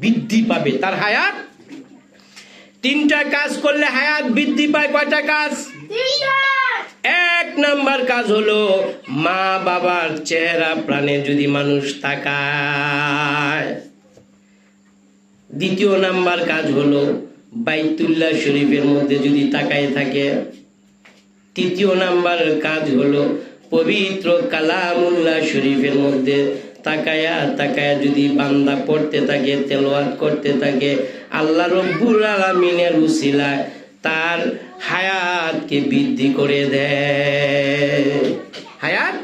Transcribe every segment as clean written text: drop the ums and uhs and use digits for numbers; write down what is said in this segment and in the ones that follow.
বৃদ্ধি পাবে, তার হায়াত। তিনটা কাজ করলে হায়াত বৃদ্ধি পায়। কয়টা কাজ? এক নাম্বার কাজ হলো মা বাবার চেহারা প্রাণে যদি মানুষ তাকায়। দ্বিতীয় নাম্বার কাজ হলো বাইতুল্লাহ শরীফের মধ্যে যদি তাকায় থাকে। তৃতীয় নাম্বার কাজ হলো পবিত্র কালামুল্লাহ শরীফের মধ্যে তাকায়া তাকায়া যদি বান্দা পড়তে থাকে, তেলাওয়াত করতে থাকে, আল্লাহ রব্বুল আলামিনের উসিলায় তার হায়াতকে বৃদ্ধি করে দেয়, হায়াত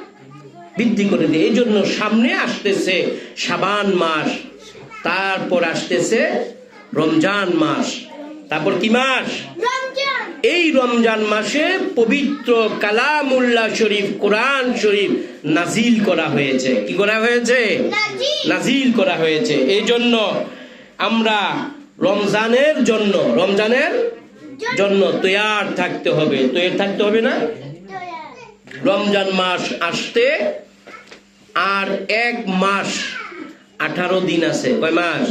বৃদ্ধি করে দেয়। এই জন্য সামনে আসতেছে শাবান মাস, তারপর আসতেছে রমজান মাস, তারপর কি মাস? এই রমজান মাসে পবিত্র কালামুল্লাহ শরীফ, কোরআন শরীফ নাজিল করা হয়েছে। কি করা হয়েছে? নাজিল করা হয়েছে। এই জন্য আমরা রমজানের জন্য তৈয়ার থাকতে হবে। তৈয়ার থাকতে হবে না? রমজান মাস আসতে আর 1 মাস 18 দিন আছে। কয় মাস?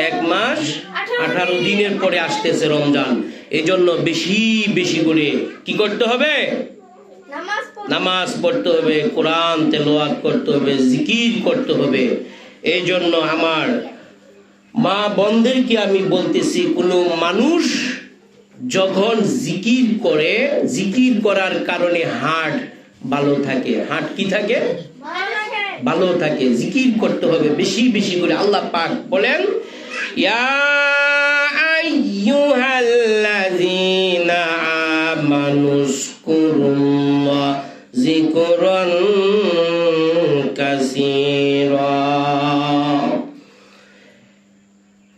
1 মাস 18 দিনের পরে আসতেছে রমজান। এই জন্য বেশি বেশি করে কি করতে হবে? নামাজ পড়তে হবে, কোরআন তেলাওয়াত করতে হবে, জিকির করতে হবে। এই জন্য আমার মা বোনদেরকে আমি বলতেছি, কোনো মানুষ যখন জিকির করে, জিকির করার কারণে হার্ট ভালো থাকে। হার্ট কি থাকে? ভালো থাকে। জিকির করতে হবে বেশি বেশি করে। আল্লাহ পাক বলেন, ইয়া আইয়ুহাল্লাযীনা আমানুযকুরুল্লাহ যিকরান কাসীরা।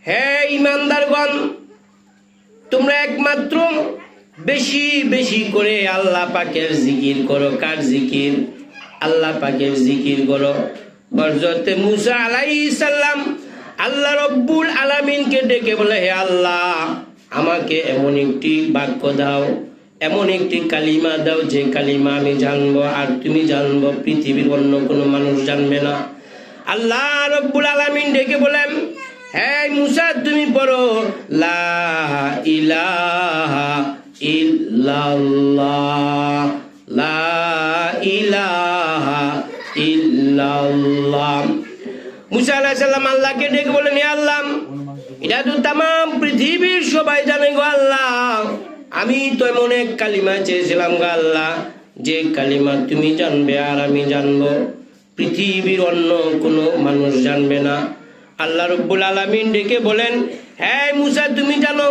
হে ঈমানদারগণ, তোমরা একমাত্র বেশি বেশি করে আল্লাহ পাকের জিকির করো। কার জিকির? আল্লাহ পাকের জিকির করো। হযরত মুসা আলাইহিস সালাম আল্লাহ রব্বুল আলামিনকে ডেকে বলে, হে আল্লাহ, আমাকে এমন একটি বাক্য দাও, এমন একটি কালিমা দাও যে কালিমা আমি জানবো আর তুমি জানবো, পৃথিবীর অন্য কোনো মানুষ জানবে না। আল্লাহ রব্বুল আলামিন ডেকে বলেন, হে মুসা, তুমি পড়ো লা ইলাহা ইল্লাল্লাহ, লা ইলাহা ইল্লাল্লাহ। মুসা আলাইহিস সালাম আল্লাহকে ডেকে বলেন, হে আল্লাহ, এটা তো তামাম পৃথিবীর সবাই জানে গো আল্লাহ, আমি তো এমন এক কালিমা চেয়েছিলাম গো আল্লাহ, যে কালিমা তুমি জানবে আর আমি জানবো, পৃথিবীর অন্য কোনো মানুষ জানবে না। আল্লাহ রব্বুল আলামিন ডেকে বলেন, হে মুসা, তুমি জানো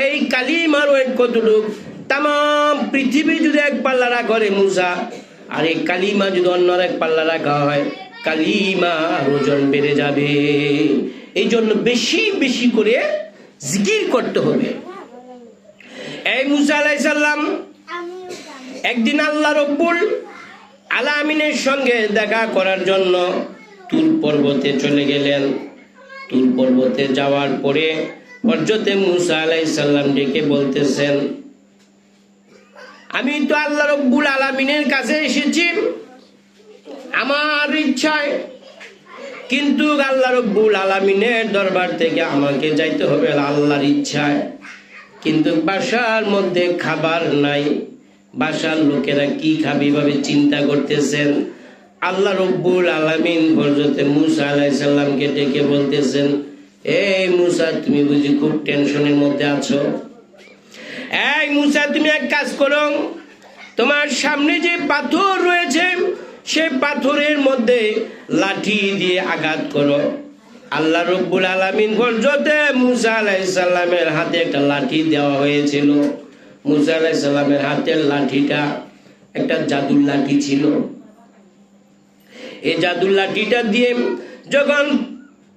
এই কালিমার ওয়েট কতটুক? তামাম পৃথিবী যদি এক পাল্লা রাখা হয় মুসা, আর এই কালিমা যদি অন্য এক পাল্লা রাখা হয়, কালিমার ওজন বেড়ে যাবে। এই জন্য বেশি বেশি করে জিকির করতে হবে। এই মুসা আলাইহিস সালাম একদিন আল্লাহ রব্বুল আলামিনের সঙ্গে দেখা করার জন্য তুর পর্বতে চলে গেলেন। তুর পর্বতে যাওয়ার পরে হযরত মুসা আলাইহিস সালাম ডেকে বলতেছেন, আমি তো আল্লাহ রব্বুল আলামিনের কাছে এসেছি আমার ইচ্ছায়, কিন্তু আল্লাহ রব্বুল আলামিনের দরবার থেকে আমাকে যাইতে হবে আল্লাহর ইচ্ছায়। কিন্তু বাসার মধ্যে খাবার নাই, বাসার লোকেরা কি খাবে ভাবে চিন্তা করতেছেন। আল্লাহ রব্বুল আলামিন হযরত মুসা আলাইহিস সালামকে ডেকে বলতেছেন, এই মুসা, তুমি বুঝি খুব টেনশনের মধ্যে আছো? এই মুসা, তুমি এক কাজ করো, তোমার সামনে যে পাথর রয়েছে সেই পাথরের মধ্যে লাঠি দিয়ে আঘাত করো। আল্লাহ রব্বুল আলামিন হযরত মুসা আলাইহিস সালামের হাতে একটা লাঠি দেওয়া হয়েছিল। মুসা আলাইহিস সালামের হাতের লাঠিটা একটা জাদুর লাঠি ছিল। এই জাদুর লাঠিটা দিয়ে যখন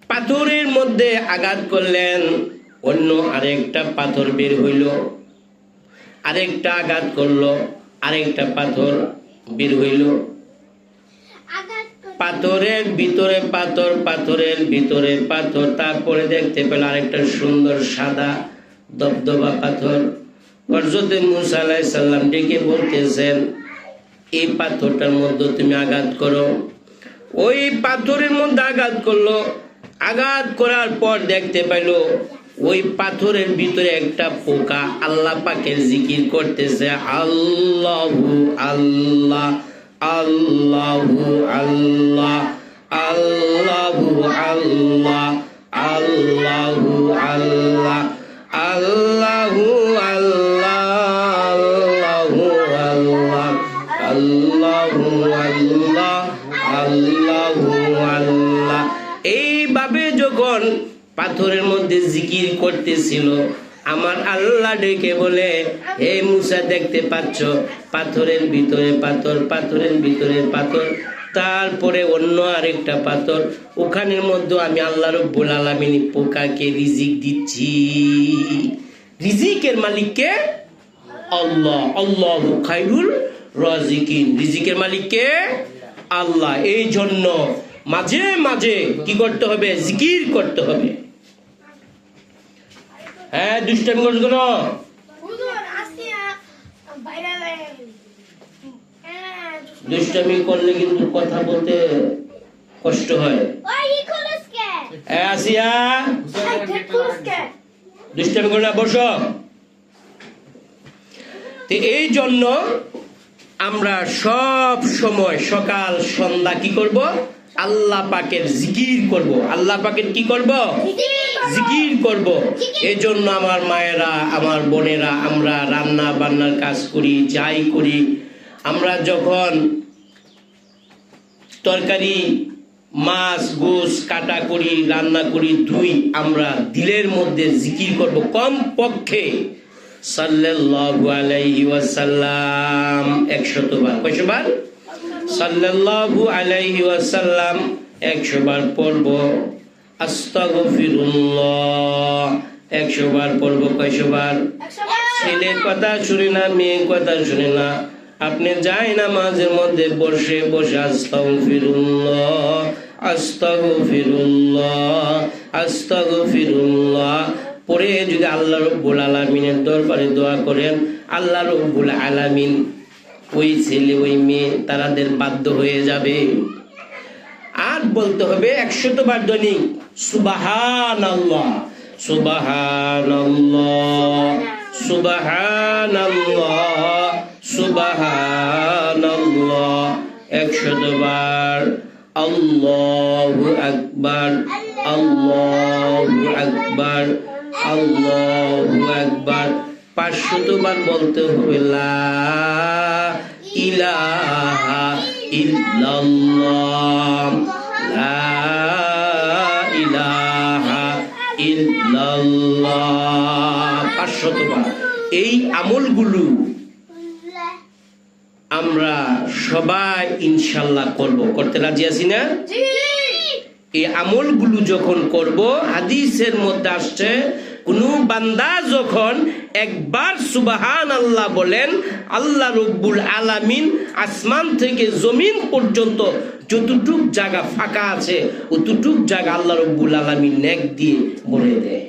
পাথরের মধ্যে আঘাত করলেন, অন্য আরেকটা পাথর বের হইল, আরেকটা আঘাত করলো, আরেকটা পাথর বের হইল। পাথরের ভিতরে পাথর, পাথরের ভিতরে পাথর, তারপরে দেখতে পেল আরেকটা সুন্দর সাদা দবদবা পাথর। হযরত মুসা আলাইহিস সালাম ডেকে বলতেছেন, এই পাথরটার মধ্যে তুমি আঘাত করো। ওই পাথরের মধ্যে আঘাত করলো, আঘাত করার পর দেখতে পাইল ওই পাথরের ভিতরে একটা পোকা আল্লাহ পাকের জিকির করতেছে, আল্লাহু আল্লাহ আল্লাহু আল্লাহ আল্লাহু আল্লাহ আল্লাহু আল্লাহ আল্লাহু আল্লাহ আল্লাহু আল্লাহ আল্লাহু আল্লাহ। এইভাবে যখন পাথরের মধ্যে জিকির করতেছিল, আমার আল্লাহ ডেকে বলে, হে মুসা দেখতে পাচ্ছ পাথরের ভিতরে পাথর, পাথরের ভিতরে পাথর, তারপরে অন্য আরেকটা পাথর, ওখানের মধ্যে আমি আল্লাহ রব্বুল আলামিন পোকাকে রিজিক দিচ্ছি। রিজিকের মালিককে আল্লাহ, আল্লাহু খায়রুল রাজিকিন। রিজিকের মালিককে আল্লাহ। এই জন্য মাঝে মাঝে কি করতে হবে? জিকির করতে হবে। হ্যাঁ, দুষ্টামি করছো কেন? দুষ্টামি করলে কিন্তু কথা বলতে কষ্ট হয়। আসিয়া, দুষ্টামি করো না, বসো। তো এই জন্য আমরা সব সময় সকাল সন্ধ্যা কি করব? আল্লাহ পাকের জিকির করব। আল্লাহ পাকের কি করব? জিকির করব। এই জন্য আমার মায়েরা, আমার বোনেরা, আমরা রান্না বান্নার কাজ করি, যাই করি, আমরা যখন তরকারি মাছ গোশ কাটা করি, রান্না করি, ধুই, আমরা দিলের মধ্যে জিকির করব কম পক্ষে সাল্লাল্লাহু আলাইহি ওয়াসাল্লাম 100 বার। কয়শো বার? সাল্লাল্লাহু আলাইহি ওয়াসাল্লাম 100 বার পড়ব। আস্তাগফিরুল্লাহ 100 বার পড়ব। কয়শো বার? ছেলের কথা শুনে না, মেয়ের কথা শুনে না, আপনি যাই নামাজের মধ্যে বসে বসে আস্তাগফিরুল্লাহ আস্তাগফিরুল্লাহ আস্তাগফিরুল্লাহ পরে যদি আল্লাহ রব্বুল আলামিনের দরবারে দোয়া করেন, আল্লাহ রব্বুল আলামিন ওই ছেলে ওই মেয়ে তারাদের বাধ্য হয়ে যাবে। আর বলতে হবে 100 বার দৈনিক সুবহানাল্লাহ সুবহানাল্লাহ সুবহানাল্লাহ সুবহানাল্লাহ 100 বার। আল্লাহু আকবার আল্লাহু আকবার আল্লাহু আকবার 500 বার বলতে হবে। লা ইলাহা ইল্লাল্লাহ লা ইলাহা ইল্লাল্লাহ 500 বার। এই আমলগুলো আমরা সবাই ইনশাল্লাহ করব। করতে রাজি আছি না? এই আমলগুলো যখন করব, হাদিসের মধ্যে আসছে কোন বান্দা যখন একবার সুবহানাল্লাহ বলেন, আল্লাহ রব্বুল আলামিন আসমান থেকে জমিন পর্যন্ত যতটুক জায়গা ফাঁকা আছে অতটুক জায়গা আল্লাহ রব্বুল আলামিন নেক দিয়ে ভরে দেয়।